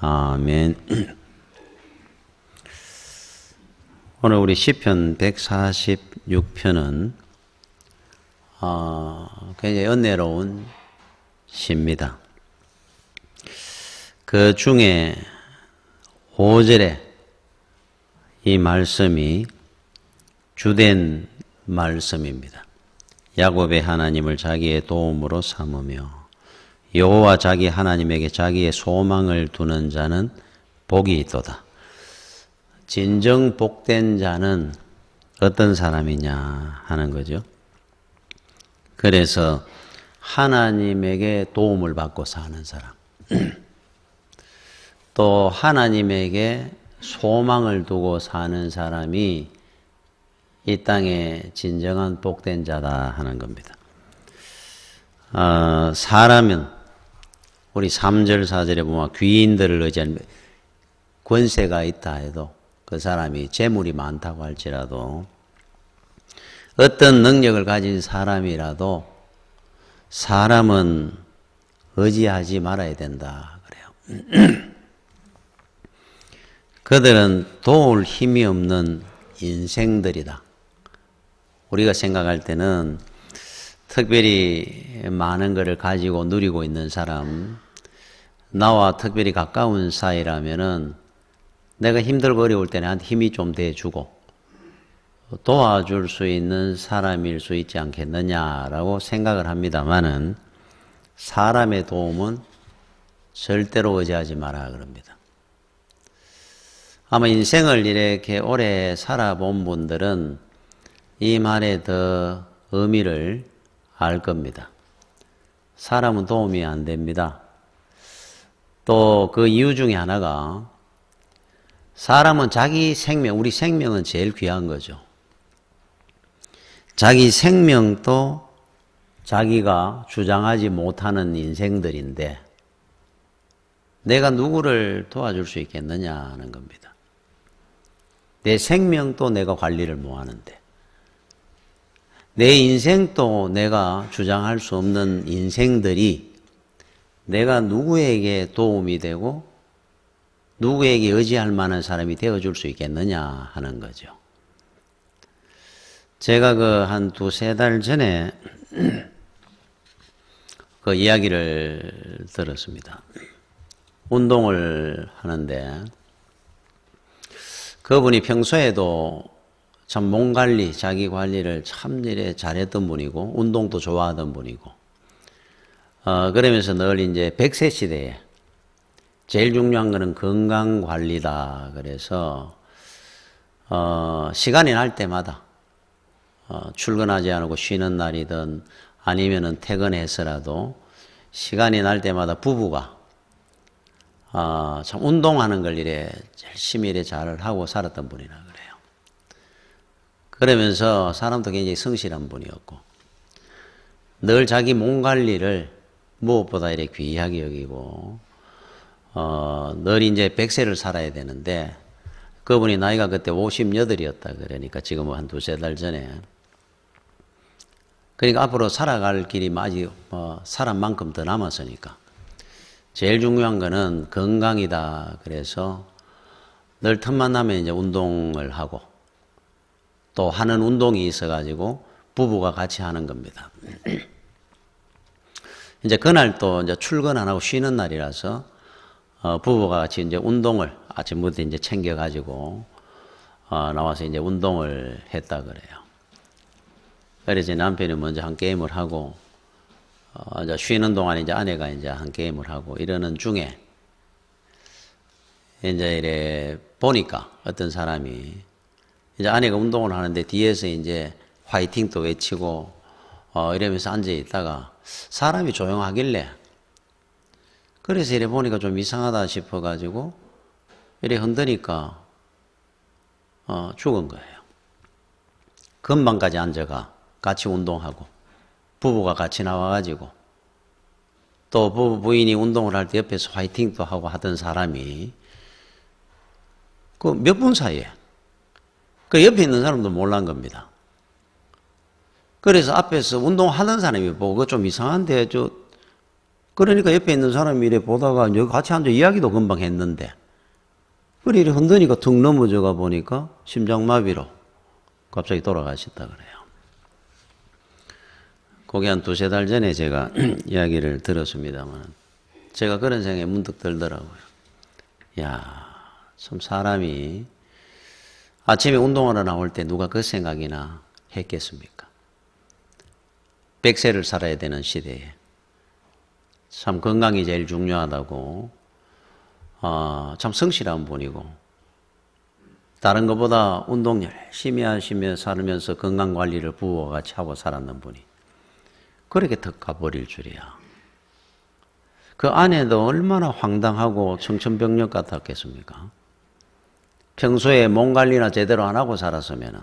아멘. 오늘 우리 시편 146편은 굉장히 은혜로운 시입니다. 그 중에 5절에 이 말씀이 주된 말씀입니다. 야곱의 하나님을 자기의 도움으로 삼으며 여호와 자기 하나님에게 자기의 소망을 두는 자는 복이 있도다. 진정 복된 자는 어떤 사람이냐 하는 거죠. 그래서 하나님에게 도움을 받고 사는 사람, 또 하나님에게 소망을 두고 사는 사람이 이 땅에 진정한 복된 자다 하는 겁니다. 사람은 우리 3절 4절에 보면 귀인들을 의지한 권세가 있다 해도 그 사람이 재물이 많다고 할지라도 어떤 능력을 가진 사람이라도 사람은 의지하지 말아야 된다 그래요. 그들은 도울 힘이 없는 인생들이다. 우리가 생각할 때는 특별히 많은 것을 가지고 누리고 있는 사람, 나와 특별히 가까운 사이라면은 내가 힘들고 어려울 때는 나한테 힘이 좀 돼주고 도와줄 수 있는 사람일 수 있지 않겠느냐라고 생각을 합니다만은 사람의 도움은 절대로 의지하지 마라 그럽니다. 아마 인생을 이렇게 오래 살아본 분들은 이 말에 더 의미를 알 겁니다. 사람은 도움이 안 됩니다. 또 그 이유 중에 하나가 사람은 자기 생명, 우리 생명은 제일 귀한 거죠. 자기 생명도 자기가 주장하지 못하는 인생들인데 내가 누구를 도와줄 수 있겠느냐 하는 겁니다. 내 생명도 내가 관리를 못 하는데 내 인생도 내가 주장할 수 없는 인생들이 내가 누구에게 도움이 되고 누구에게 의지할 만한 사람이 되어줄 수 있겠느냐 하는 거죠. 제가 한 2-3달 전에 그 이야기를 들었습니다. 운동을 하는데 그분이 평소에도 참 몸 관리, 자기 관리를 참 이래 잘했던 분이고 운동도 좋아하던 분이고 그러면서 늘 이제 100세 시대에 제일 중요한 거는 건강 관리다. 그래서 시간이 날 때마다 출근하지 않고 쉬는 날이든 아니면은 퇴근해서라도 시간이 날 때마다 부부가 참 운동하는 걸 이래 열심히 이래 잘 하고 살았던 분이라 그래요. 그러면서 사람도 굉장히 성실한 분이었고 늘 자기 몸 관리를 무엇보다 이래 귀하게 여기고 늘 이제 100세를 살아야 되는데 그분이 나이가 그때 58이었다 그러니까 지금 한 2-3달 전에 그러니까 앞으로 살아갈 길이 아직 사람만큼 더 남았으니까 제일 중요한 거는 건강이다. 그래서 늘 틈만 나면 이제 운동을 하고 또 하는 운동이 있어가지고 부부가 같이 하는 겁니다. 이제 그날 또 이제 출근 안 하고 쉬는 날이라서 부부가 같이 이제 운동을 아침부터 이제 챙겨가지고 나와서 이제 운동을 했다 그래요. 그래서 남편이 먼저 한 게임을 하고 이제 쉬는 동안 이제 아내가 이제 한 게임을 하고 이러는 중에 이제 이래 보니까 어떤 사람이 이제 아내가 운동을 하는데 뒤에서 이제 화이팅 또 외치고 이러면서 앉아 있다가 사람이 조용하길래 그래서 이래 보니까 좀 이상하다 싶어가지고 이래 흔드니까 죽은 거예요. 금방까지 앉아가 같이 운동하고 부부가 같이 나와가지고 또 부인이 운동을 할 때 옆에서 화이팅도 하고 하던 사람이 그 몇 분 사이에 그 옆에 있는 사람도 몰란 겁니다. 그래서 앞에서 운동하던 사람이 보고 좀 이상한데 그러니까 옆에 있는 사람이 이래 보다가 여기 같이 앉아 이야기도 금방 했는데, 그래 이래 흔드니까 툭 넘어져가 보니까 심장마비로 갑자기 돌아가셨다 그래요. 그게 한 두세 달 전에 제가 이야기를 들었습니다만, 제가 그런 생각이 문득 들더라고요. 야, 참 사람이 아침에 운동하러 나올 때 누가 그 생각이나 했겠습니까? 100세를 살아야 되는 시대에 참 건강이 제일 중요하다고, 참 성실한 분이고, 다른 것보다 운동 열심히 하시며 살면서 건강관리를 부부와 같이 하고 살았는 분이 그렇게 턱 가버릴 줄이야. 그 아내도 얼마나 황당하고 청천벽력 같았겠습니까? 평소에 몸 관리나 제대로 안 하고 살았으면은,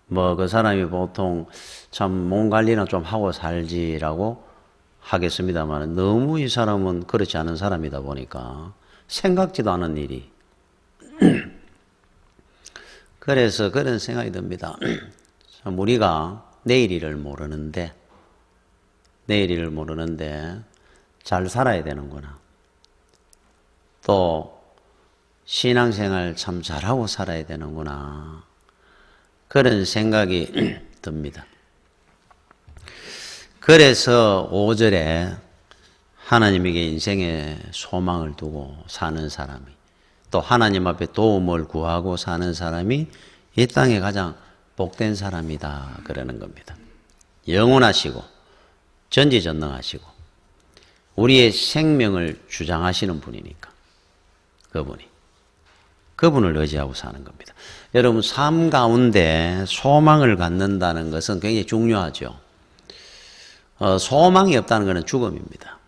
그 사람이 보통 참 몸 관리나 좀 하고 살지라고 하겠습니다만, 너무 이 사람은 그렇지 않은 사람이다 보니까 생각지도 않은 일이. 그래서 그런 생각이 듭니다. 참 우리가 내일 일을 모르는데 잘 살아야 되는구나. 또 신앙생활 참 잘하고 살아야 되는구나. 그런 생각이 듭니다. 그래서 5절에 하나님에게 인생의 소망을 두고 사는 사람이, 또 하나님 앞에 도움을 구하고 사는 사람이 이 땅에 가장 복된 사람이다 그러는 겁니다. 영원하시고 전지전능하시고 우리의 생명을 주장하시는 분이니까, 그분을 의지하고 사는 겁니다. 여러분, 삶 가운데 소망을 갖는다는 것은 굉장히 중요하죠. 소망이 없다는 것은 죽음입니다.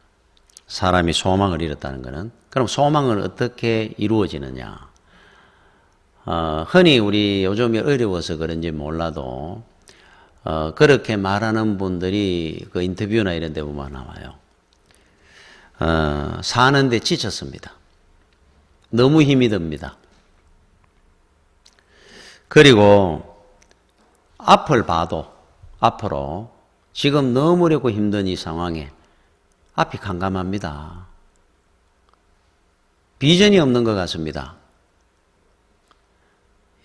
사람이 소망을 잃었다는 것은. 그럼 소망은 어떻게 이루어지느냐? 흔히 우리 요즘이 어려워서 그런지 몰라도 그렇게 말하는 분들이 그 인터뷰나 이런 데 보면 나와요. 사는데 지쳤습니다. 너무 힘이 듭니다. 그리고 앞을 봐도 앞으로 지금 너무 어렵고 힘든 이 상황에 앞이 캄캄합니다. 비전이 없는 것 같습니다.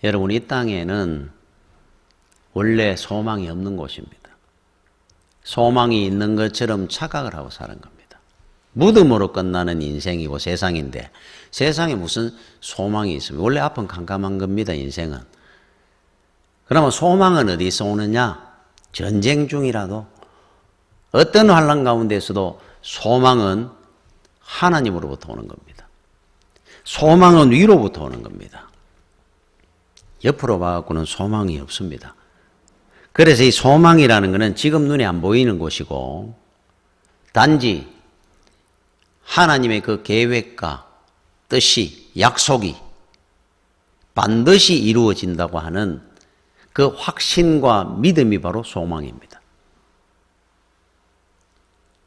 여러분, 이 땅에는 원래 소망이 없는 곳입니다. 소망이 있는 것처럼 착각을 하고 사는 겁니다. 무덤으로 끝나는 인생이고 세상인데, 세상에 무슨 소망이 있습니까? 원래 앞은 캄캄한 겁니다, 인생은. 그러면 소망은 어디서 오느냐? 전쟁 중이라도, 어떤 환난 가운데서도 소망은 하나님으로부터 오는 겁니다. 소망은 위로부터 오는 겁니다. 옆으로 봐갖고는 소망이 없습니다. 그래서 이 소망이라는 것은 지금 눈에 안 보이는 것이고, 단지 하나님의 그 계획과 뜻이, 약속이 반드시 이루어진다고 하는 그 확신과 믿음이 바로 소망입니다.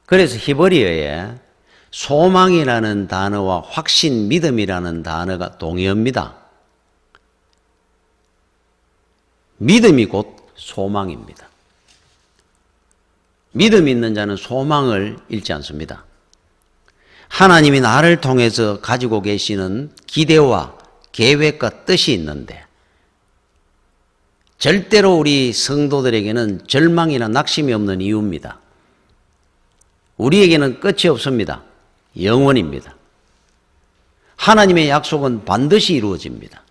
그래서 히브리어에 소망이라는 단어와 확신, 믿음이라는 단어가 동의어입니다. 믿음이 곧 소망입니다. 믿음이 있는 자는 소망을 잃지 않습니다. 하나님이 나를 통해서 가지고 계시는 기대와 계획과 뜻이 있는데, 절대로 우리 성도들에게는 절망이나 낙심이 없는 이유입니다. 우리에게는 끝이 없습니다. 영원입니다. 하나님의 약속은 반드시 이루어집니다.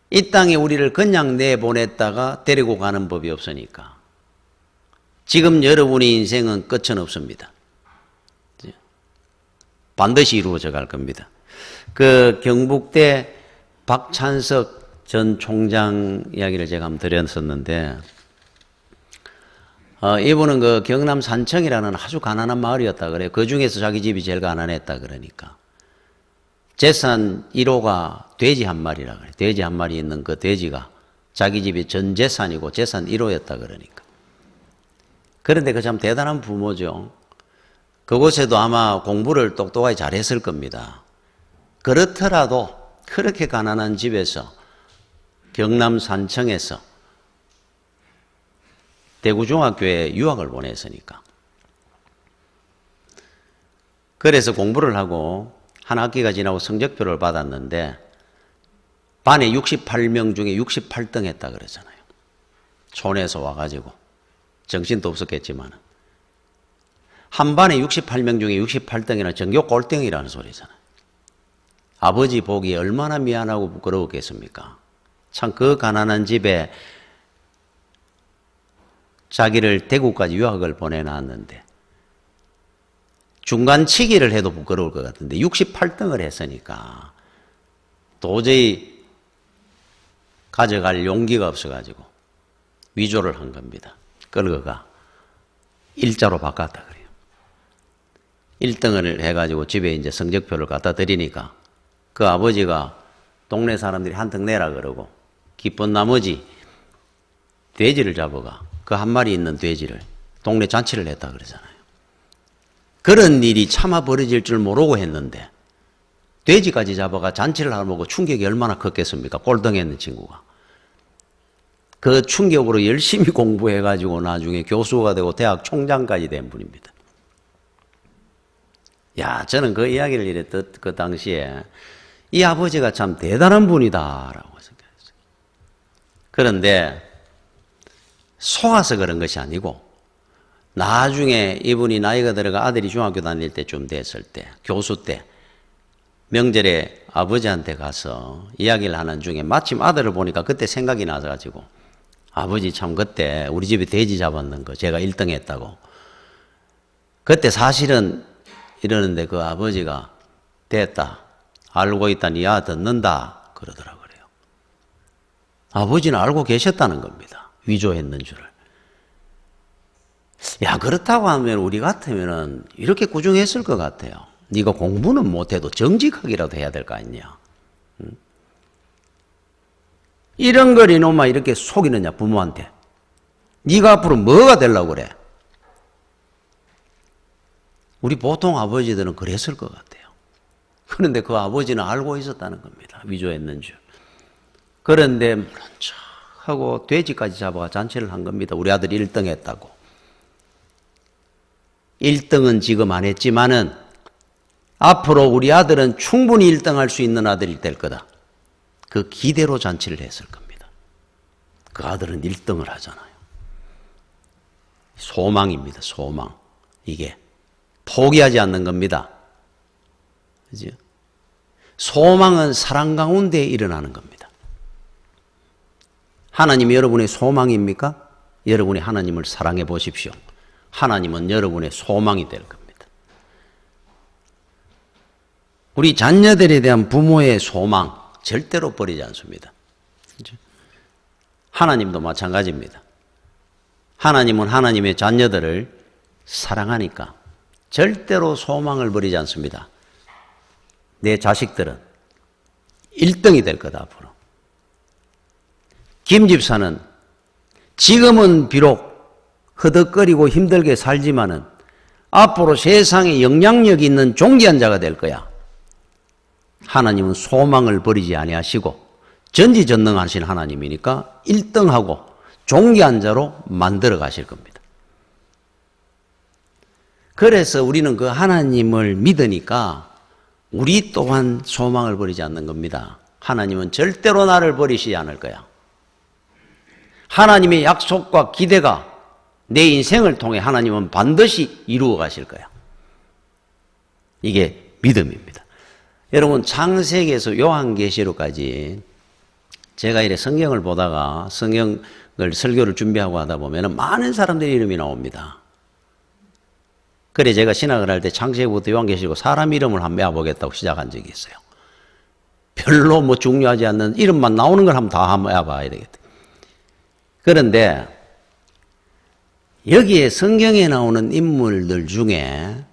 이 땅에 우리를 그냥 내보냈다가 데리고 가는 법이 없으니까 지금 여러분의 인생은 끝은 없습니다. 반드시 이루어져 갈 겁니다. 그 경북대 박찬석 전 총장 이야기를 제가 한번 드렸었는데, 이분은 그 경남 산청이라는 아주 가난한 마을이었다 그래요. 그 중에서 자기 집이 제일 가난했다 그러니까. 재산 1호가 돼지 한 마리라 그래요. 돼지 한 마리 있는 그 돼지가 자기 집이 전 재산이고 재산 1호였다 그러니까. 그런데 그 참 대단한 부모죠. 그곳에도 아마 공부를 똑똑하게 잘했을 겁니다. 그렇더라도 그렇게 가난한 집에서 경남 산청에서 대구중학교에 유학을 보냈으니까 그래서 공부를 하고 한 학기가 지나고 성적표를 받았는데 반에 68명 중에 68등 했다 그랬잖아요. 촌에서 와가지고 정신도 없었겠지만 한 반에 68명 중에 68등이나 전교 꼴등이라는 소리잖아요. 아버지 보기에 얼마나 미안하고 부끄러웠겠습니까? 참 그 가난한 집에 자기를 대구까지 유학을 보내놨는데 중간치기를 해도 부끄러울 것 같은데 68등을 했으니까 도저히 가져갈 용기가 없어가지고 위조를 한 겁니다. 끌어가 일자로 바꿨다 그래요. 1등을 해가지고 집에 이제 성적표를 갖다 드리니까 그 아버지가 동네 사람들이 한 등 내라 그러고 기쁜 나머지 돼지를 잡아가 그 한 마리 있는 돼지를 동네 잔치를 했다 그러잖아요. 그런 일이 차마 벌어질 줄 모르고 했는데 돼지까지 잡아가 잔치를 하고 충격이 얼마나 컸겠습니까? 꼴등했는 친구가. 그 충격으로 열심히 공부해가지고 나중에 교수가 되고 대학 총장까지 된 분입니다. 야, 저는 그 이야기를 이랬던 그 당시에 이 아버지가 참 대단한 분이다라고 생각했어요. 그런데 속아서 그런 것이 아니고 나중에 이분이 나이가 들어가 아들이 중학교 다닐 때쯤 됐을 때 교수 때 명절에 아버지한테 가서 이야기를 하는 중에 마침 아들을 보니까 그때 생각이 나가지고 아버지 참 그때 우리 집에 돼지 잡았는 거 제가 1등 했다고. 그때 사실은 이러는데 그 아버지가 됐다. 알고 있다. 니야 듣는다. 그러더라고요. 아버지는 알고 계셨다는 겁니다. 위조했는 줄을. 야, 그렇다고 하면 우리 같으면은 이렇게 꾸중했을 것 같아요. 네가 공부는 못해도 정직하기라도 해야 될 거 아니냐. 응? 이런 걸 이놈아 이렇게 속이느냐 부모한테. 네가 앞으로 뭐가 되려고 그래. 우리 보통 아버지들은 그랬을 것 같아요. 그런데 그 아버지는 알고 있었다는 겁니다. 위조했는 줄. 그런데 물론 하고 돼지까지 잡아가 잔치를 한 겁니다. 우리 아들이 1등 했다고. 1등은 지금 안 했지만은 앞으로 우리 아들은 충분히 1등 할 수 있는 아들이 될 거다. 그 기대로 잔치를 했을 겁니다. 그 아들은 1등을 하잖아요. 소망입니다. 소망. 이게 포기하지 않는 겁니다. 그죠? 소망은 사랑 가운데 일어나는 겁니다. 하나님이 여러분의 소망입니까? 여러분이 하나님을 사랑해 보십시오. 하나님은 여러분의 소망이 될 겁니다. 우리 자녀들에 대한 부모의 소망 절대로 버리지 않습니다. 그렇죠? 하나님도 마찬가지입니다. 하나님은 하나님의 자녀들을 사랑하니까 절대로 소망을 버리지 않습니다. 내 자식들은 1등이 될 거다 앞으로. 김 집사는 지금은 비록 허덕거리고 힘들게 살지만은 앞으로 세상에 영향력 있는 존귀한 자가 될 거야. 하나님은 소망을 버리지 아니하시고 전지전능하신 하나님이니까 1등하고 존귀한 자로 만들어 가실 겁니다. 그래서 우리는 그 하나님을 믿으니까 우리 또한 소망을 버리지 않는 겁니다. 하나님은 절대로 나를 버리시지 않을 거야. 하나님의 약속과 기대가 내 인생을 통해 하나님은 반드시 이루어 가실 거야. 이게 믿음입니다. 여러분 창세기에서 요한계시록까지 제가 이래 성경을 보다가 성경을 설교를 준비하고 하다 보면 많은 사람들의 이름이 나옵니다. 그래 제가 신학을 할 때 창세기부터 요한계시록 사람 이름을 한번 외워보겠다고 시작한 적이 있어요. 별로 뭐 중요하지 않는 이름만 나오는 걸 다 한번 외워봐야 되겠다. 그런데 여기에 성경에 나오는 인물들 중에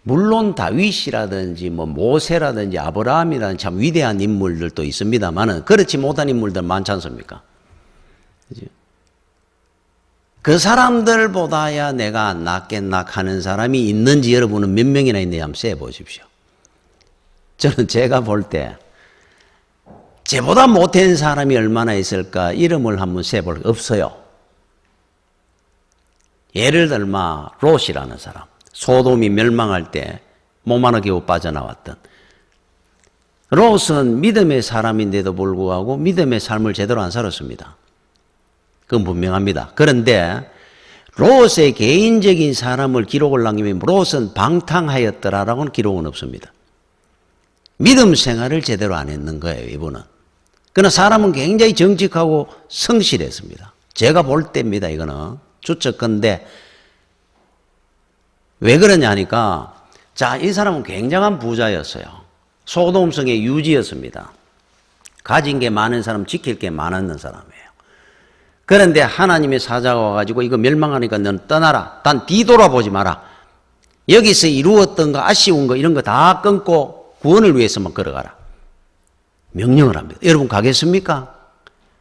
물론 다윗이라든지 뭐 모세라든지 아브라함이라든지 참 위대한 인물들도 있습니다만은 그렇지 못한 인물들 많지 않습니까? 그죠? 그 사람들보다야 내가 낫겠나 하는 사람이 있는지 여러분은 몇 명이나 있는지 한번 세보십시오. 저는 제가 볼 때 쟤보다 못한 사람이 얼마나 있을까 이름을 한번 세볼 없어요. 예를 들면 롯이라는 사람. 소돔이 멸망할 때 몸 하나 겨우 빠져나왔던. 롯은 믿음의 사람인데도 불구하고 믿음의 삶을 제대로 안 살았습니다. 그건 분명합니다. 그런데 롯의 개인적인 사람을 기록을 남기면 롯은 방탕하였더라라고는 기록은 없습니다. 믿음 생활을 제대로 안 했는 거예요, 이분은. 그러나 사람은 굉장히 정직하고 성실했습니다. 제가 볼 때입니다, 이거는. 추측건데 왜 그러냐 하니까, 자, 이 사람은 굉장한 부자였어요. 소돔성의 유지였습니다. 가진 게 많은 사람, 지킬 게 많았는 사람이에요. 그런데 하나님의 사자가 와가지고 이거 멸망하니까 너는 떠나라. 단 뒤돌아보지 마라. 여기서 이루었던 거, 아쉬운 거, 이런 거 다 끊고 구원을 위해서만 걸어가라. 명령을 합니다. 여러분 가겠습니까?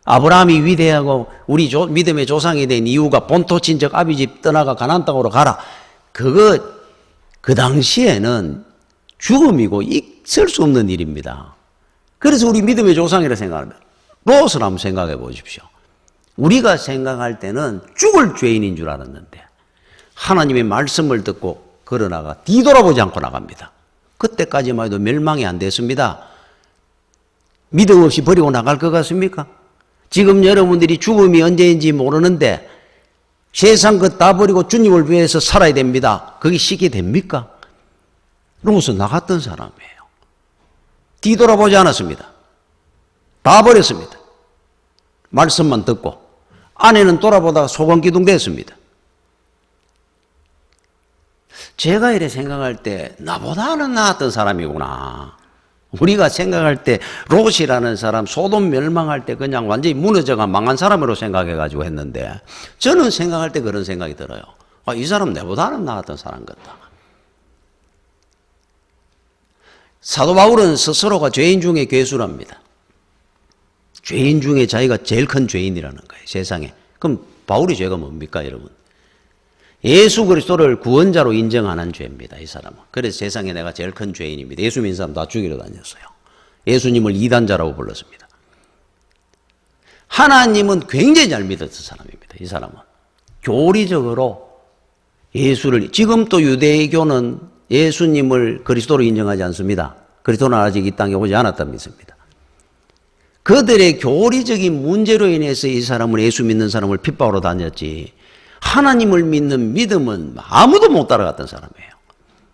아브라함이 위대하고 우리 믿음의 조상이 된 이유가 본토 친척 아비집 떠나가 가나안 땅으로 가라. 그거 그 당시에는 죽음이고 있을 수 없는 일입니다. 그래서 우리 믿음의 조상이라 생각합니다. 롯을 한번 생각해 보십시오. 우리가 생각할 때는 죽을 죄인인 줄 알았는데 하나님의 말씀을 듣고 걸어나가 뒤돌아보지 않고 나갑니다. 그때까지만 해도 멸망이 안 됐습니다. 믿음 없이 버리고 나갈 것 같습니까? 지금 여러분들이 죽음이 언제인지 모르는데 세상 것 다 버리고 주님을 위해서 살아야 됩니다. 그게 쉽게 됩니까? 롯은 나갔던 사람이에요. 뒤돌아보지 않았습니다. 다 버렸습니다. 말씀만 듣고 아내는 돌아보다가 소건기둥 됐습니다. 제가 이래 생각할 때 나보다는 나았던 사람이구나. 우리가 생각할 때 롯이라는 사람 소돔 멸망할 때 그냥 완전히 무너져가 망한 사람으로 생각해가지고 했는데 저는 생각할 때 그런 생각이 들어요. 아, 이 사람 내보다는 나았던 사람 같다. 사도 바울은 스스로가 죄인 중에 괴수랍니다. 죄인 중에 자기가 제일 큰 죄인이라는 거예요, 세상에. 그럼 바울이 죄가 뭡니까, 여러분? 예수 그리스도를 구원자로 인정 안 한 죄입니다, 이 사람은. 그래서 세상에 내가 제일 큰 죄인입니다. 예수 믿는 사람 다 죽이러 다녔어요. 예수님을 이단자라고 불렀습니다. 하나님은 굉장히 잘 믿었던 사람입니다, 이 사람은. 교리적으로 예수를, 지금 또 유대교는 예수님을 그리스도로 인정하지 않습니다. 그리스도는 아직 이 땅에 오지 않았다 믿습니다. 그들의 교리적인 문제로 인해서 이 사람을, 예수 믿는 사람을 핍박으로 다녔지, 하나님을 믿는 믿음은 아무도 못 따라갔던 사람이에요.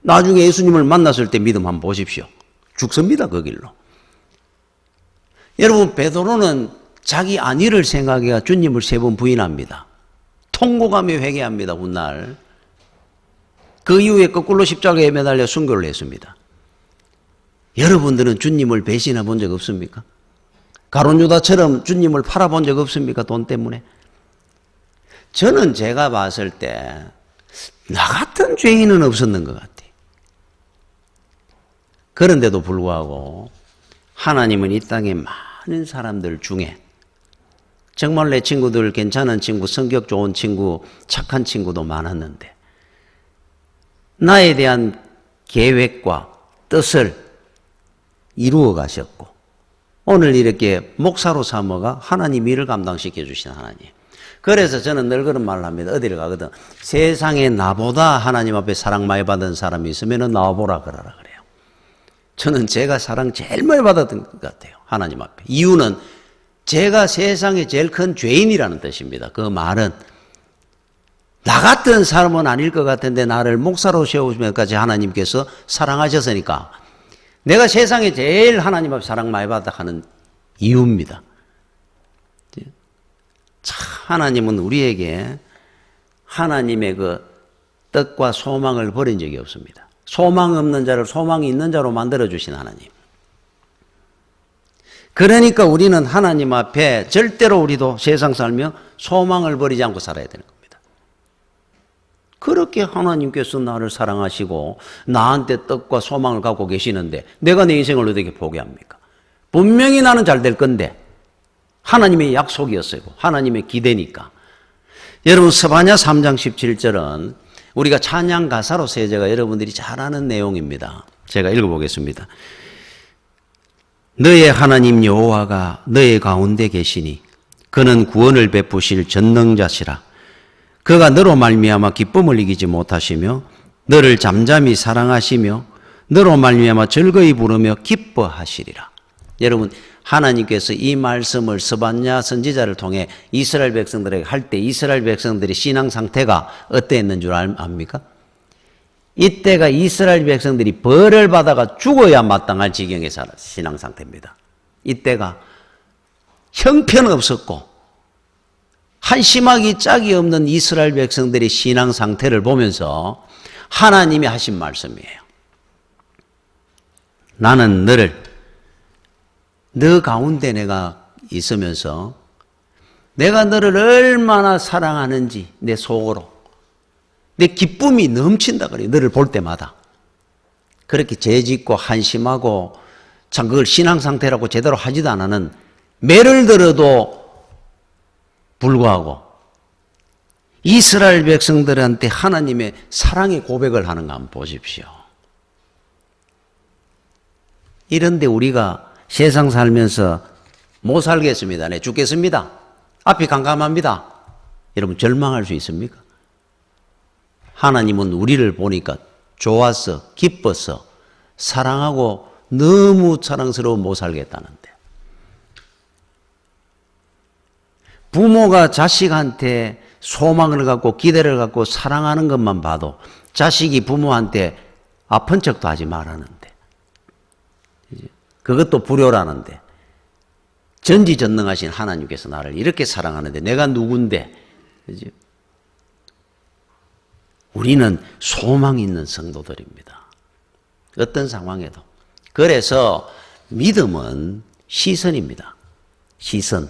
나중에 예수님을 만났을 때 믿음 한번 보십시오. 죽습니다, 그 길로. 여러분, 베드로는 자기 안위를 생각해야 주님을 3번 부인합니다. 통곡하며 회개합니다, 훗날. 그 이후에 거꾸로 십자가에 매달려 순교를 했습니다. 여러분들은 주님을 배신해 본 적 없습니까? 가룟 유다처럼 주님을 팔아본 적 없습니까? 돈 때문에. 저는 제가 봤을 때 나 같은 죄인은 없었는 것 같아요. 그런데도 불구하고 하나님은 이 땅에 많은 사람들 중에 정말 내 친구들, 괜찮은 친구, 성격 좋은 친구, 착한 친구도 많았는데 나에 대한 계획과 뜻을 이루어 가셨고 오늘 이렇게 목사로 삼아가 하나님 일을 감당시켜 주신 하나님. 그래서 저는 늘 그런 말을 합니다. 어디를 가거든 세상에 나보다 하나님 앞에 사랑 많이 받은 사람이 있으면 나와보라 그러라 그래요. 저는 제가 사랑 제일 많이 받았던 것 같아요, 하나님 앞에. 이유는 제가 세상에 제일 큰 죄인이라는 뜻입니다. 그 말은 나 같은 사람은 아닐 것 같은데 나를 목사로 세우시면까지 하나님께서 사랑하셨으니까 내가 세상에 제일 하나님 앞에 사랑 많이 받아 하는 이유입니다. 하나님은 우리에게 하나님의 그 뜻과 소망을 버린 적이 없습니다. 소망 없는 자를 소망이 있는 자로 만들어주신 하나님. 그러니까 우리는 하나님 앞에 절대로 우리도 세상 살며 소망을 버리지 않고 살아야 되는 겁니다. 그렇게 하나님께서 나를 사랑하시고 나한테 뜻과 소망을 갖고 계시는데 내가 내 인생을 어떻게 포기합니까? 분명히 나는 잘 될 건데 하나님의 약속이었어요. 하나님의 기대니까. 여러분 스바냐 3장 17절은 우리가 찬양 가사로 세제가 여러분들이 잘 아는 내용입니다. 제가 읽어보겠습니다. 너의 하나님 여호와가 너의 가운데 계시니 그는 구원을 베푸실 전능자시라. 그가 너로 말미암아 기쁨을 이기지 못하시며 너를 잠잠히 사랑하시며 너로 말미암아 즐거이 부르며 기뻐하시리라. 여러분, 하나님께서 이 말씀을 스바냐 선지자를 통해 이스라엘 백성들에게 할 때 이스라엘 백성들의 신앙 상태가 어땠는 줄 압니까? 이때가 이스라엘 백성들이 벌을 받아가 죽어야 마땅할 지경의 신앙 상태입니다. 이때가 형편없었고 한심하기 짝이 없는 이스라엘 백성들의 신앙 상태를 보면서 하나님이 하신 말씀이에요. 나는 너 가운데 내가 있으면서 내가 너를 얼마나 사랑하는지 내 속으로 내 기쁨이 넘친다 그래요. 너를 볼 때마다. 그렇게 죄짓고 한심하고 참 그걸 신앙 상태라고 제대로 하지도 않는 매를 들어도 불구하고 이스라엘 백성들한테 하나님의 사랑의 고백을 하는 거 한번 보십시오. 이런데 우리가 세상 살면서 못 살겠습니다. 네, 죽겠습니다. 앞이 깜깜합니다. 여러분 절망할 수 있습니까? 하나님은 우리를 보니까 좋아서 기뻐서 사랑하고 너무 사랑스러워 못 살겠다는데, 부모가 자식한테 소망을 갖고 기대를 갖고 사랑하는 것만 봐도 자식이 부모한테 아픈 척도 하지 말라는데, 그것도 불효라는데, 전지전능하신 하나님께서 나를 이렇게 사랑하는데 내가 누군데? 우리는 소망 있는 성도들입니다. 어떤 상황에도. 그래서 믿음은 시선입니다. 시선.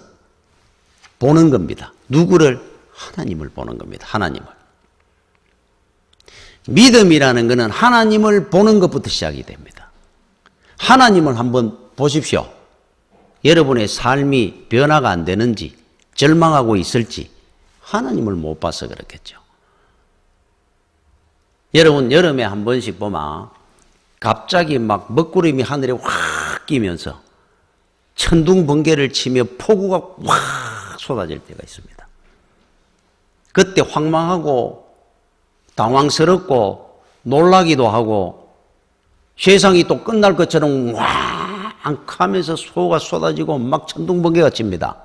보는 겁니다. 누구를? 하나님을 보는 겁니다. 하나님을. 믿음이라는 것은 하나님을 보는 것부터 시작이 됩니다. 하나님을 한번 보십시오. 여러분의 삶이 변화가 안 되는지, 절망하고 있을지 하나님을 못 봐서 그렇겠죠. 여러분, 여름에 한 번씩 보면 갑자기 막 먹구름이 하늘에 확 끼면서 천둥 번개를 치며 폭우가 확 쏟아질 때가 있습니다. 그때 황망하고 당황스럽고 놀라기도 하고 세상이 또 끝날 것처럼 왕 하면서 소가 쏟아지고 막 천둥 번개가 칩니다.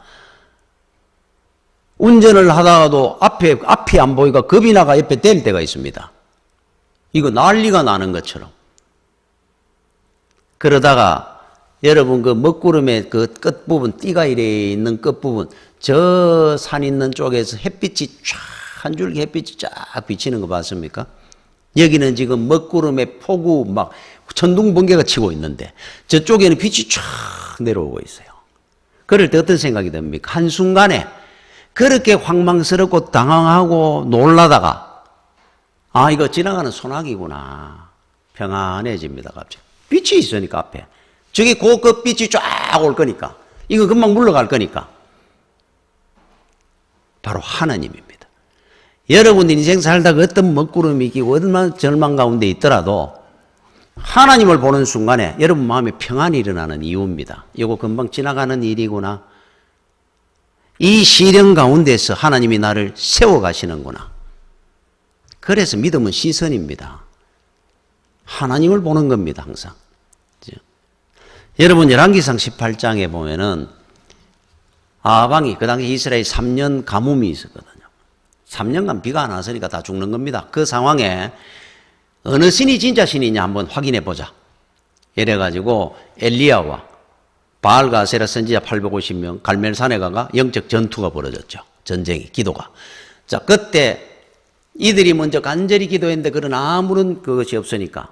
운전을 하다가도 앞이 안 보이가 겁이 나가 옆에 댈 때가 있습니다. 이거 난리가 나는 것처럼. 그러다가 여러분 그 먹구름의 그 끝부분, 띠가 이래 있는 끝부분, 저 산 있는 쪽에서 햇빛이 쫙, 한 줄기 햇빛이 쫙 비치는 거 봤습니까? 여기는 지금 먹구름의 폭우 막 천둥 번개가 치고 있는데 저쪽에는 빛이 쫙 내려오고 있어요. 그럴 때 어떤 생각이 듭니까? 한순간에 그렇게 황망스럽고 당황하고 놀라다가 아, 이거 지나가는 소나기구나. 평안해집니다, 갑자기. 빛이 있으니까 앞에. 저기 그 빛이 쫙 올 거니까. 이거 금방 물러갈 거니까. 바로 하나님입니다. 여러분 인생 살다가 어떤 먹구름이 끼고 얼마나 절망 가운데 있더라도 하나님을 보는 순간에 여러분 마음에 평안이 일어나는 이유입니다. 이거 금방 지나가는 일이구나. 이 시련 가운데서 하나님이 나를 세워가시는구나. 그래서 믿음은 시선입니다. 하나님을 보는 겁니다, 항상. 여러분, 열왕기상 18장에 보면은 아방이 그 당시 이스라엘 3년 가뭄이 있었거든요. 3년간 비가 안 왔으니까 다 죽는 겁니다. 그 상황에 어느 신이 진짜 신이냐 한번 확인해 보자. 이래가지고 엘리야와 바알과 아세라 선지자 850명 갈멜산에 가가 영적 전투가 벌어졌죠. 전쟁이, 기도가. 자, 그때 이들이 먼저 간절히 기도했는데 그런 아무런 그것이 없으니까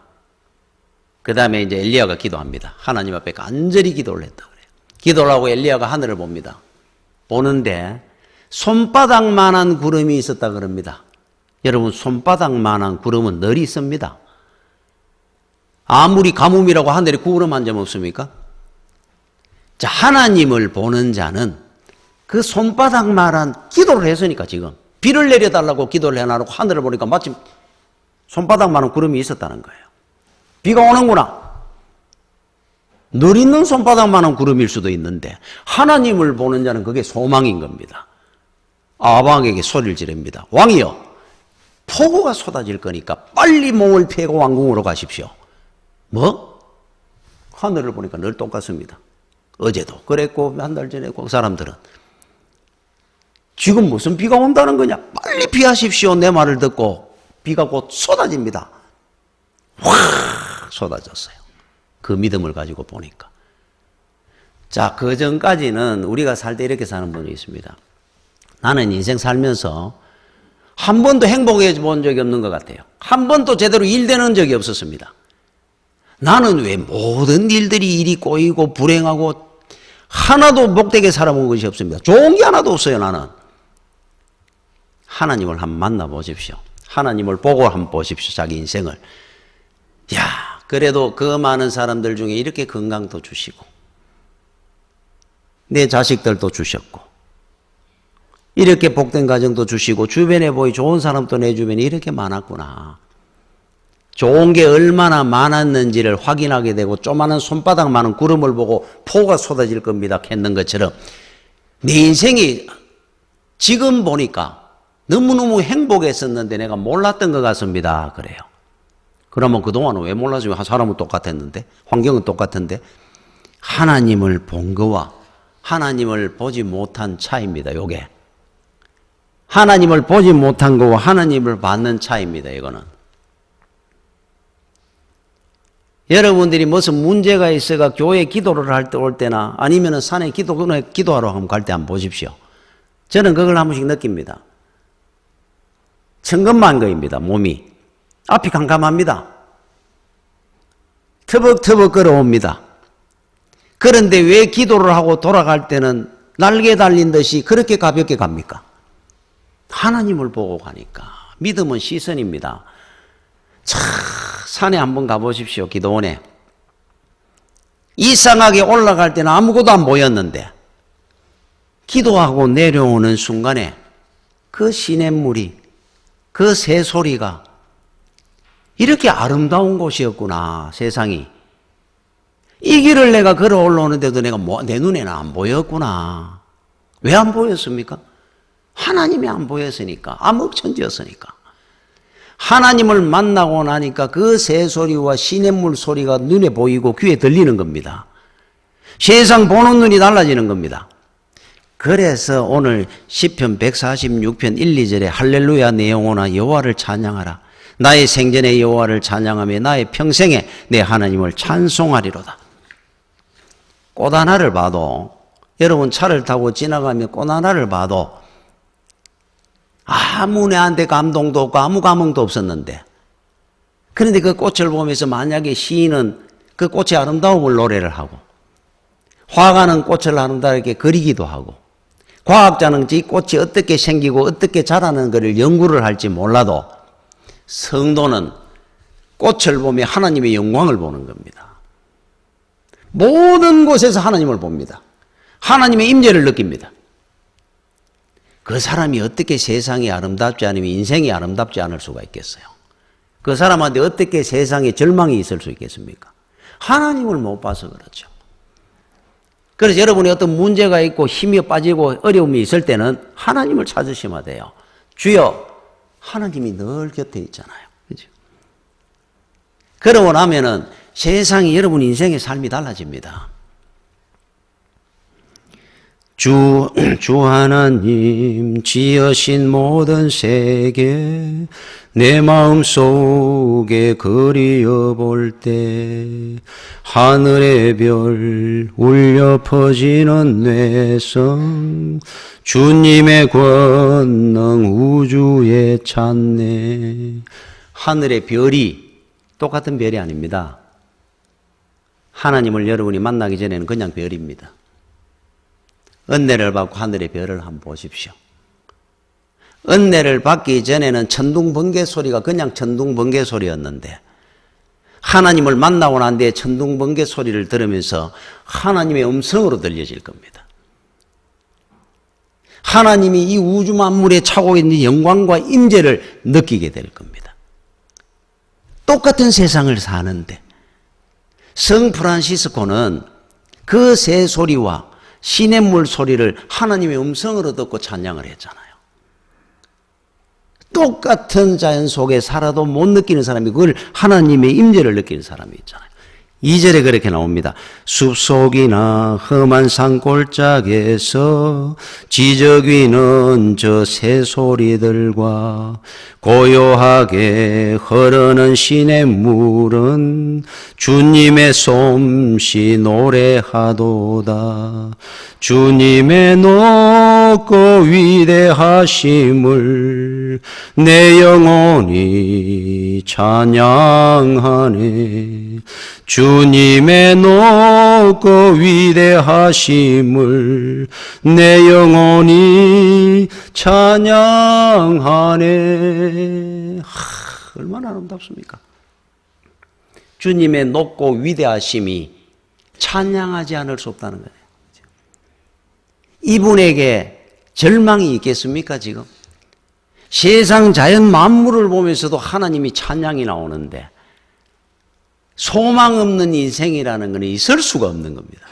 그 다음에 이제 엘리야가 기도합니다. 하나님 앞에 간절히 기도를 했다 그래요. 기도를 하고 엘리야가 하늘을 봅니다. 보는데 손바닥만한 구름이 있었다 그럽니다. 여러분, 손바닥만한 구름은 늘 있습니다. 아무리 가뭄이라고 하늘에 구름 한 점 없습니까? 자, 하나님을 보는 자는 그 손바닥만한 기도를 했으니까 지금 비를 내려달라고 기도를 해놔놓고 하늘을 보니까 마침 손바닥만한 구름이 있었다는 거예요. 비가 오는구나. 늘 있는 손바닥만한 구름일 수도 있는데 하나님을 보는 자는 그게 소망인 겁니다. 아방에게 소리를 지릅니다. 왕이여, 폭우가 쏟아질 거니까 빨리 몸을 피하고 왕궁으로 가십시오. 뭐? 하늘을 보니까 늘 똑같습니다. 어제도 그랬고 한 달 전에 그 사람들은. 지금 무슨 비가 온다는 거냐? 빨리 피하십시오. 내 말을 듣고 비가 곧 쏟아집니다. 확 쏟아졌어요. 그 믿음을 가지고 보니까. 자, 그 전까지는 우리가 살 때 이렇게 사는 분이 있습니다. 나는 인생 살면서 한 번도 행복해 본 적이 없는 것 같아요. 한 번도 제대로 일 되는 적이 없었습니다. 나는 왜 모든 일들이 일이 꼬이고 불행하고 하나도 복되게 살아본 것이 없습니다. 좋은 게 하나도 없어요, 나는. 하나님을 한번 만나보십시오. 하나님을 보고 한번 보십시오, 자기 인생을. 야, 그래도 그 많은 사람들 중에 이렇게 건강도 주시고 내 자식들도 주셨고 이렇게 복된 가정도 주시고 주변에 보이 좋은 사람도 내 주변에 이렇게 많았구나. 좋은 게 얼마나 많았는지를 확인하게 되고 조그마한 손바닥만한 구름을 보고 폭우가 쏟아질 겁니다 했는 것처럼 내 인생이 지금 보니까 너무너무 행복했었는데 내가 몰랐던 것 같습니다. 그래요. 그러면 그동안은 왜 몰랐어요? 사람은 똑같았는데 환경은 똑같은데 하나님을 본 거와 하나님을 보지 못한 차이입니다. 요게 하나님을 보지 못한 거와 하나님을 받는 차이입니다. 이거는 여러분들이 무슨 문제가 있어가 교회 기도를 할 때 올 때나 아니면 산에 기도하러 갈 때 한번 보십시오. 저는 그걸 한 번씩 느낍니다. 천근만근입니다. 몸이 앞이 캄캄합니다. 터벅터벅 걸어옵니다. 그런데 왜 기도를 하고 돌아갈 때는 날개 달린 듯이 그렇게 가볍게 갑니까? 하나님을 보고 가니까. 믿음은 시선입니다. 차, 산에 한번 가보십시오. 기도원에. 이상하게 올라갈 때는 아무것도 안 보였는데 기도하고 내려오는 순간에 그 시냇물이 그 새소리가 이렇게 아름다운 곳이었구나. 세상이. 이 길을 내가 걸어 올라오는데도 내가 내 눈에는 안 보였구나. 왜 안 보였습니까? 하나님이 안 보였으니까. 암흑천지였으니까. 하나님을 만나고 나니까 그 새소리와 시냇물 소리가 눈에 보이고 귀에 들리는 겁니다. 세상 보는 눈이 달라지는 겁니다. 그래서 오늘 시편 146편 1, 2절에 할렐루야 내 영혼아 여호와를 찬양하라. 나의 생전에 여호와를 찬양하며 나의 평생에 내 하나님을 찬송하리로다. 꽃 하나를 봐도 여러분 차를 타고 지나가면 꽃 하나를 봐도 아무 내한테 감동도 없고 아무 감흥도 없었는데 그런데 그 꽃을 보면서 만약에 시인은 그 꽃의 아름다움을 노래를 하고 화가는 꽃을 아름답게 그리기도 하고 과학자는 이 꽃이 어떻게 생기고 어떻게 자라는 것을 연구를 할지 몰라도 성도는 꽃을 보며 하나님의 영광을 보는 겁니다. 모든 곳에서 하나님을 봅니다. 하나님의 임재를 느낍니다. 그 사람이 어떻게 세상이 아름답지 않으면 인생이 아름답지 않을 수가 있겠어요? 그 사람한테 어떻게 세상에 절망이 있을 수 있겠습니까? 하나님을 못 봐서 그렇죠. 그래서 여러분이 어떤 문제가 있고 힘이 빠지고 어려움이 있을 때는 하나님을 찾으시면 돼요. 주여, 하나님이 늘 곁에 있잖아요. 그죠? 그러고 나면은 세상이 여러분 인생의 삶이 달라집니다. 주 하나님 지으신 모든 세계 내 마음속에 그리어 볼 때 하늘의 별 울려 퍼지는 뇌성 주님의 권능 우주에 찾네. 하늘의 별이 똑같은 별이 아닙니다. 하나님을 여러분이 만나기 전에는 그냥 별입니다. 은혜를 받고 하늘의 별을 한번 보십시오. 은혜를 받기 전에는 천둥번개 소리가 그냥 천둥번개 소리였는데 하나님을 만나고 난 뒤에 천둥번개 소리를 들으면서 하나님의 음성으로 들려질 겁니다. 하나님이 이 우주 만물에 차고 있는 영광과 임재를 느끼게 될 겁니다. 똑같은 세상을 사는데 성 프란시스코는 그 새소리와 시냇물 소리를 하나님의 음성으로 듣고 찬양을 했잖아요. 똑같은 자연 속에 살아도 못 느끼는 사람이 그걸 하나님의 임재를 느끼는 사람이 있잖아요. 2절에 그렇게 나옵니다. 숲속이나 험한 산골짜기에서 지저귀는 저 새소리들과 고요하게 흐르는 시냇물은 주님의 솜씨 노래하도다. 주님의 높고 위대하심을 내 영혼이 찬양하네. 주님의 높고 위대하심을 내 영혼이 찬양하네. 얼마나 아름답습니까? 주님의 높고 위대하심이 찬양하지 않을 수 없다는 거예요. 이분에게 절망이 있겠습니까, 지금? 세상 자연 만물을 보면서도 하나님이 찬양이 나오는데 소망 없는 인생이라는 것은 있을 수가 없는 겁니다.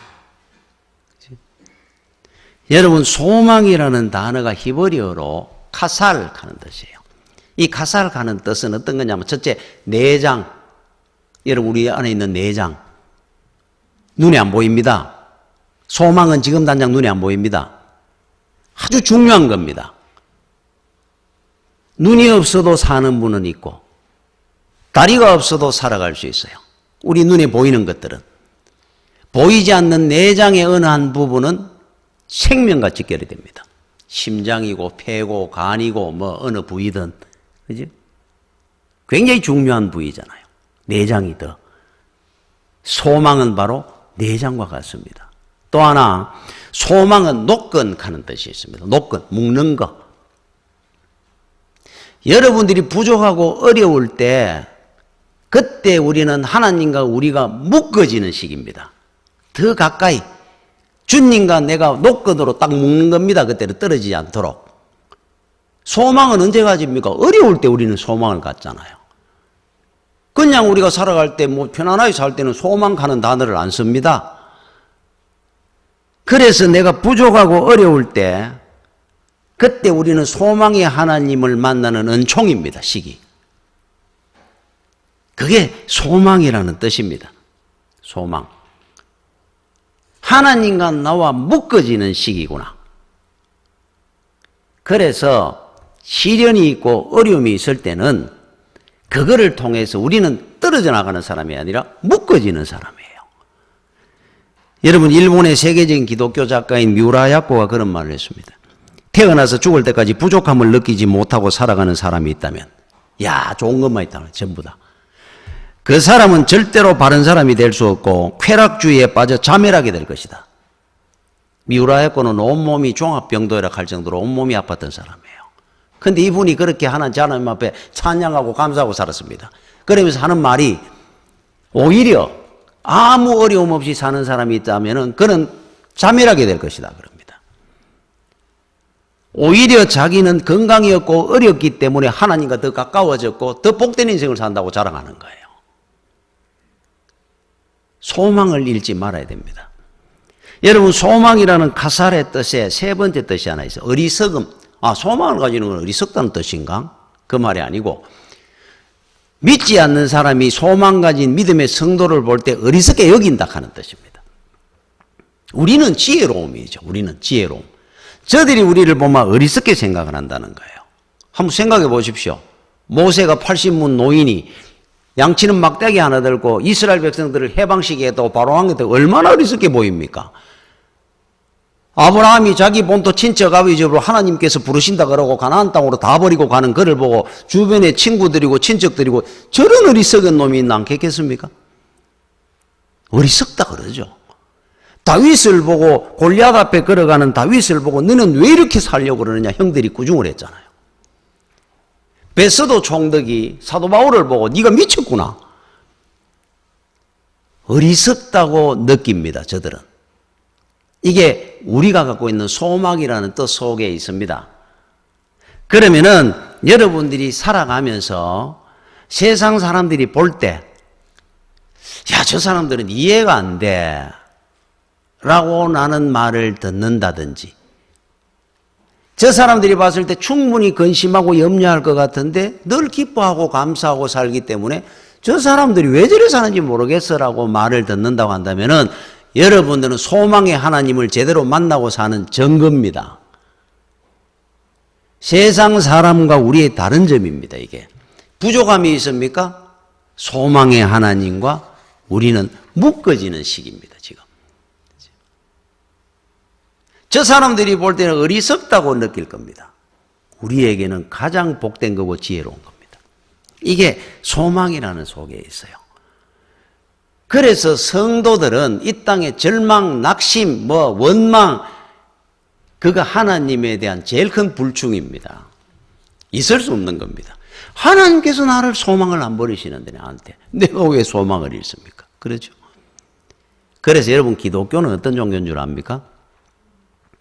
여러분, 소망이라는 단어가 히브리어로 카살하는 뜻이에요. 이 카살하는 뜻은 어떤 거냐면 첫째, 내장. 여러분, 우리 안에 있는 내장. 눈에 안 보입니다. 소망은 지금 당장 눈에 안 보입니다. 아주 중요한 겁니다. 눈이 없어도 사는 분은 있고 다리가 없어도 살아갈 수 있어요. 우리 눈에 보이는 것들은. 보이지 않는 내장의 어느 한 부분은 생명과 직결이 됩니다. 심장이고 폐고 간이고 뭐 어느 부위든. 그죠? 굉장히 중요한 부위잖아요. 내장이 더. 소망은 바로 내장과 같습니다. 또 하나, 소망은 노끈하는 뜻이 있습니다. 노끈, 묶는 거. 여러분들이 부족하고 어려울 때 그때 우리는 하나님과 우리가 묶어지는 시기입니다. 더 가까이 주님과 내가 노끈으로 딱 묶는 겁니다. 그때는 떨어지지 않도록. 소망은 언제 가집니까? 어려울 때 우리는 소망을 갖잖아요. 그냥 우리가 살아갈 때 뭐 편안하게 살 때는 소망하는 단어를 안 씁니다. 그래서 내가 부족하고 어려울 때 그때 우리는 소망의 하나님을 만나는 은총입니다. 시기. 그게 소망이라는 뜻입니다. 소망. 하나님과 나와 묶어지는 시기구나. 그래서 시련이 있고 어려움이 있을 때는 그거를 통해서 우리는 떨어져 나가는 사람이 아니라 묶어지는 사람이에요. 여러분, 일본의 세계적인 기독교 작가인 미우라 야코가 그런 말을 했습니다. 태어나서 죽을 때까지 부족함을 느끼지 못하고 살아가는 사람이 있다면, 야, 좋은 것만 있다면 전부 다. 그 사람은 절대로 바른 사람이 될 수 없고 쾌락주의에 빠져 자멸하게 될 것이다. 미우라 야코는 온몸이 종합병도라 할 정도로 온몸이 아팠던 사람이에요. 근데 이분이 그렇게 하나님 앞에 찬양하고 감사하고 살았습니다. 그러면서 하는 말이 오히려 아무 어려움 없이 사는 사람이 있다면 그는 자멸하게 될 것이다 그럽니다. 오히려 자기는 건강이 없고 어렵기 때문에 하나님과 더 가까워졌고 더 복된 인생을 산다고 자랑하는 거예요. 소망을 잃지 말아야 됩니다. 여러분, 소망이라는 카살의 뜻에 세 번째 뜻이 하나 있어요. 어리석음. 소망을 가지는 건 어리석다는 뜻인가? 그 말이 아니고 믿지 않는 사람이 소망 가진 믿음의 성도를 볼 때 어리석게 여긴다 하는 뜻입니다. 우리는 지혜로움이죠. 우리는 지혜로움. 저들이 우리를 보면 어리석게 생각을 한다는 거예요. 한번 생각해 보십시오. 모세가 80문 노인이 양치는 막대기 하나 들고 이스라엘 백성들을 해방시키겠다고 바로 한 게 얼마나 어리석게 보입니까? 아브라함이 자기 본토 친척 아버지 집으로 하나님께서 부르신다 그러고 가나안 땅으로 다 버리고 가는 그를 보고 주변에 친구들이고 친척들이고 저런 어리석은 놈이 있나 않겠습니까? 어리석다 그러죠. 다윗을 보고 골리앗 앞에 걸어가는 다윗을 보고 너는 왜 이렇게 살려고 그러느냐 형들이 꾸중을 했잖아요. 베스도 총독이 사도 바울을 보고 네가 미쳤구나. 어리석다고 느낍니다. 저들은. 이게 우리가 갖고 있는 소망이라는 뜻 속에 있습니다. 그러면은 여러분들이 살아가면서 세상 사람들이 볼 때, 야, 저 사람들은 이해가 안 돼. 라고 나는 말을 듣는다든지, 저 사람들이 봤을 때 충분히 근심하고 염려할 것 같은데 늘 기뻐하고 감사하고 살기 때문에 저 사람들이 왜 저래 사는지 모르겠어라고 말을 듣는다고 한다면은 여러분들은 소망의 하나님을 제대로 만나고 사는 증거입니다. 세상 사람과 우리의 다른 점입니다, 이게. 부족함이 있습니까? 소망의 하나님과 우리는 묶어지는 시기입니다, 지금. 저 사람들이 볼 때는 어리석다고 느낄 겁니다. 우리에게는 가장 복된 거고 지혜로운 겁니다. 이게 소망이라는 속에 있어요. 그래서 성도들은 이 땅에 절망, 낙심, 원망, 그거 하나님에 대한 제일 큰 불충입니다. 있을 수 없는 겁니다. 하나님께서 나를 소망을 안 버리시는데 나한테 내가 왜 소망을 잃습니까? 그렇죠? 그래서 여러분 기독교는 어떤 종교인 줄 압니까?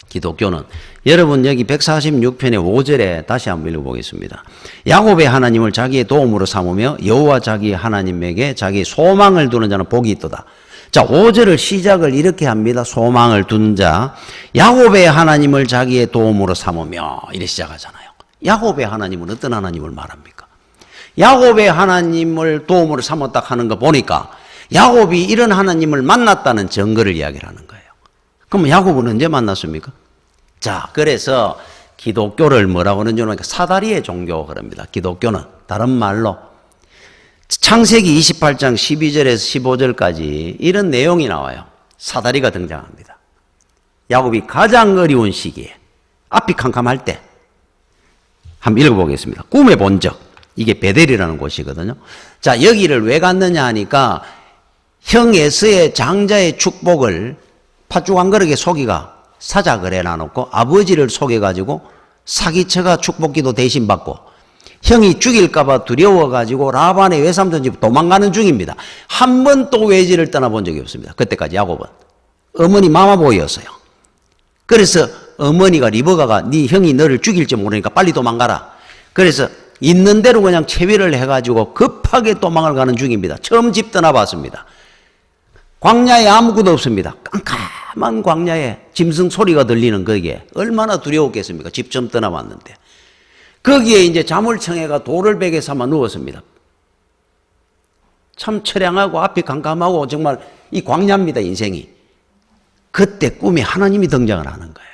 기독교는 여러분 여기 146편의 5절에 다시 한번 읽어보겠습니다. 야곱의 하나님을 자기의 도움으로 삼으며 여호와 자기의 하나님에게 자기의 소망을 두는 자는 복이 있도다. 자, 5절을 시작을 이렇게 합니다. 소망을 둔 자, 야곱의 하나님을 자기의 도움으로 삼으며 이렇게 시작하잖아요. 야곱의 하나님은 어떤 하나님을 말합니까? 야곱의 하나님을 도움으로 삼았다 하는 거 보니까 야곱이 이런 하나님을 만났다는 증거를 이야기를 하는 거예요. 그럼 야곱은 언제 만났습니까? 자, 그래서 기독교를 뭐라고 하는지 모르니까 사다리의 종교 그럽니다. 기독교는 다른 말로 창세기 28장 12절에서 15절까지 이런 내용이 나와요. 사다리가 등장합니다. 야곱이 가장 어려운 시기에 앞이 캄캄할 때 한번 읽어보겠습니다. 꿈에 본 적, 이게 베델이라는 곳이거든요. 자, 여기를 왜 갔느냐 하니까 형 에서의 장자의 축복을 팥죽 한 그릇에 속이가 사작을 해놔놓고 아버지를 속여가지고 사기쳐가 축복기도 대신 받고 형이 죽일까봐 두려워가지고 라반의 외삼촌 집 도망가는 중입니다. 한 번 또 외지를 떠나본 적이 없습니다. 그때까지 야곱은. 어머니 마마보이였어요. 그래서 어머니가 리버가가 네 형이 너를 죽일지 모르니까 빨리 도망가라. 그래서 있는 대로 그냥 채비를 해가지고 급하게 도망을 가는 중입니다. 처음 집 떠나봤습니다. 광야에 아무것도 없습니다. 깜깜한 광야에 짐승 소리가 들리는 거기에 얼마나 두려웠겠습니까? 집 좀 떠나봤는데. 거기에 이제 잠을 청해가 돌을 베개 삼아 누웠습니다. 참 처량하고 앞이 깜깜하고 정말 이 광야입니다, 인생이. 그때 꿈에 하나님이 등장을 하는 거예요.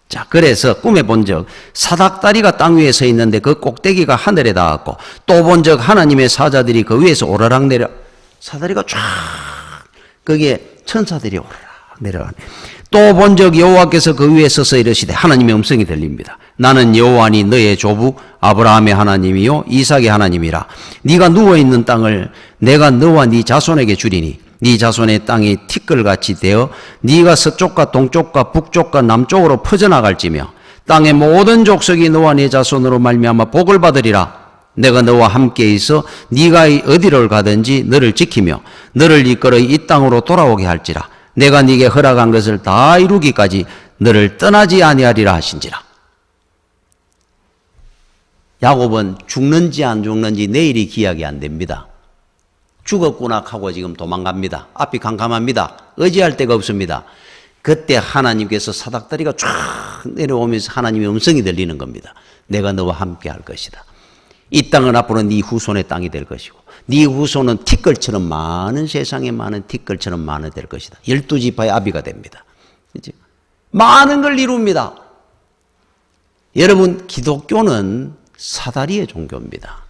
자, 그래서 꿈에 본 적 사닥다리가 땅 위에 서 있는데 그 꼭대기가 하늘에 닿았고 또 본 적 하나님의 사자들이 그 위에서 오르락 내려 사다리가 쫙 거기에 천사들이 오르락 내려가네. 또 본 적 여호와께서 그 위에 서서 이르시되 하나님의 음성이 들립니다. 나는 여호와니 너의 조부 아브라함의 하나님이요 이삭의 하나님이라. 네가 누워있는 땅을 내가 너와 네 자손에게 주리니 네 자손의 땅이 티끌같이 되어 네가 서쪽과 동쪽과 북쪽과 남쪽으로 퍼져나갈지며 땅의 모든 족속이 너와 네 자손으로 말미암아 복을 받으리라. 내가 너와 함께 있어 네가 어디를 가든지 너를 지키며 너를 이끌어 이 땅으로 돌아오게 할지라. 내가 네게 허락한 것을 다 이루기까지 너를 떠나지 아니하리라 하신지라. 야곱은 죽는지 안 죽는지 내일이 기약이 안 됩니다. 죽었구나 하고 지금 도망갑니다. 앞이 캄캄합니다. 의지할 데가 없습니다. 그때 하나님께서 사닥다리가 쫙 내려오면서 하나님의 음성이 들리는 겁니다. 내가 너와 함께 할 것이다. 이 땅은 앞으로 네 후손의 땅이 될 것이고 네 후손은 티끌처럼 많은 세상에 많은 티끌처럼 많이 될 것이다. 12지파의 아비가 됩니다. 그치? 많은 걸 이룹니다. 여러분 기독교는 사다리의 종교입니다.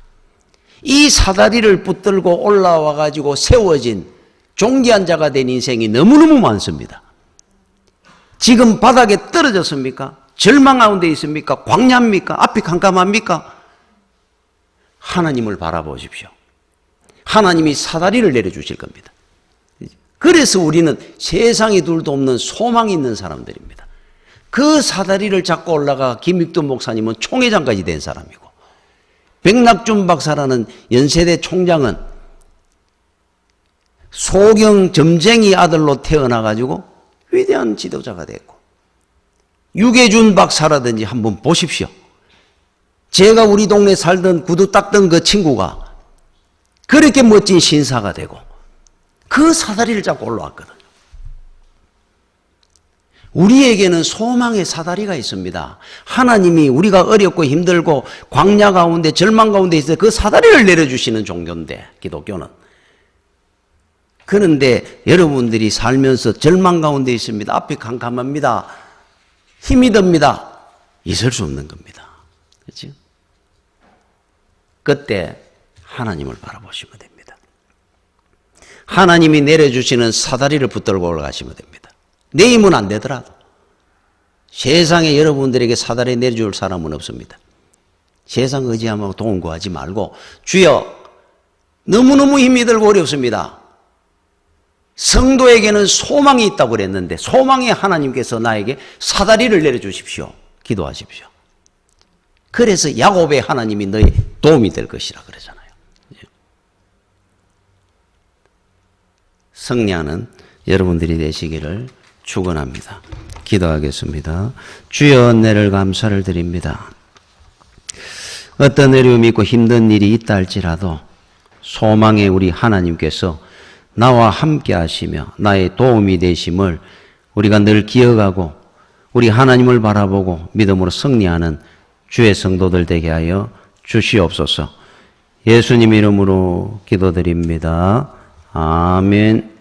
이 사다리를 붙들고 올라와 가지고 세워진 존귀한 자가 된 인생이 너무너무 많습니다. 지금 바닥에 떨어졌습니까? 절망 가운데 있습니까? 광야입니까? 앞이 캄캄합니까? 하나님을 바라보십시오. 하나님이 사다리를 내려주실 겁니다. 그래서 우리는 세상에 둘도 없는 소망이 있는 사람들입니다. 그 사다리를 잡고 올라가 김익돈 목사님은 총회장까지 된 사람이고 백낙준 박사라는 연세대 총장은 소경 점쟁이 아들로 태어나가지고 위대한 지도자가 됐고 유계준 박사라든지 한번 보십시오. 제가 우리 동네 살던 구두 닦던 그 친구가 그렇게 멋진 신사가 되고 그 사다리를 잡고 올라왔거든요. 우리에게는 소망의 사다리가 있습니다. 하나님이 우리가 어렵고 힘들고 광야 가운데 절망 가운데 있을 때 그 사다리를 내려주시는 종교인데, 기독교는. 그런데 여러분들이 살면서 절망 가운데 있습니다. 앞이 캄캄합니다. 힘이 듭니다. 있을 수 없는 겁니다. 그렇죠? 그때 하나님을 바라보시면 됩니다. 하나님이 내려주시는 사다리를 붙들고 올라가시면 됩니다. 내 힘은 안 되더라도. 세상에 여러분들에게 사다리 내려줄 사람은 없습니다. 세상 의지하면 도움 구하지 말고, 주여, 너무너무 힘이 들고 어렵습니다. 성도에게는 소망이 있다고 그랬는데, 소망의 하나님께서 나에게 사다리를 내려주십시오. 기도하십시오. 그래서 야곱의 하나님이 너의 도움이 될 것이라 그러잖아요. 승리하는 여러분들이 되시기를 축원합니다. 기도하겠습니다. 주여, 은혜를 감사를 드립니다. 어떤 어려움이 있고 힘든 일이 있다 할지라도 소망의 우리 하나님께서 나와 함께 하시며 나의 도움이 되심을 우리가 늘 기억하고 우리 하나님을 바라보고 믿음으로 승리하는 주의 성도들 되게 하여 주시옵소서. 예수님 이름으로 기도드립니다. 아멘.